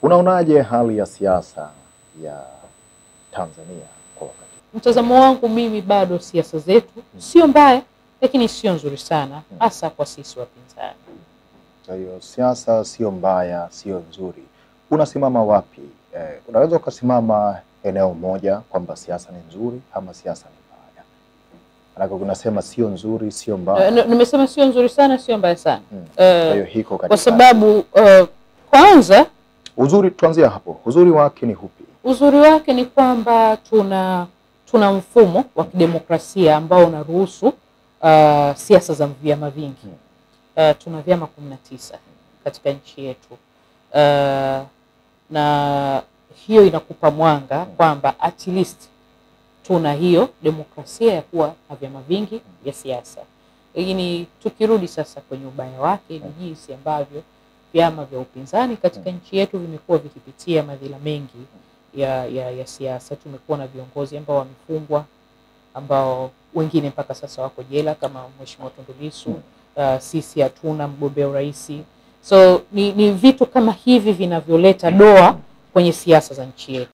Unaonaje hali ya siasa ya Tanzania kwa wakati? Mtazamo wangu mimi, bado siasa zetu sio mbaya, lakini sio nzuri sana, hasa kwa sisi wapinzani. Kwa hiyo siasa sio mbaya, sio nzuri. Unasimama wapi? Unaweza ukasimama eneo moja kwamba siasa ni nzuri ama siasa ni mbaya? Maana unasema sio nzuri, sio mbaya. Nimesema sio nzuri sana, sio mbaya sana. Kwa hiyo hiko katika, kwa sababu kwanza uzuri, tuanzia hapo. Uzuri wake ni upi? Uzuri wake ni kwamba tuna mfumo wa kidemokrasia ambao unaruhusu siasa za vyama vingi. Tuna vyama 19 katika nchi yetu. Na hiyo inakupa mwanga kwamba at least tuna hiyo demokrasia ya kuwa na vyama vingi vya siasa. Lakini tukirudi sasa kwenye ubaya wake, ni jinsi ambavyo vyama vya upinzani katika nchi yetu vimekuwa vikipitia madhila mengi ya siasa. Tumekuwa na viongozi ambao wamefungwa, ambao wengine mpaka sasa wako jela kama Mheshimiwa Tundu Lissu. Sisi hatuna mgombea urais. So ni vitu kama hivi vinavyoleta doa kwenye siasa za nchi yetu.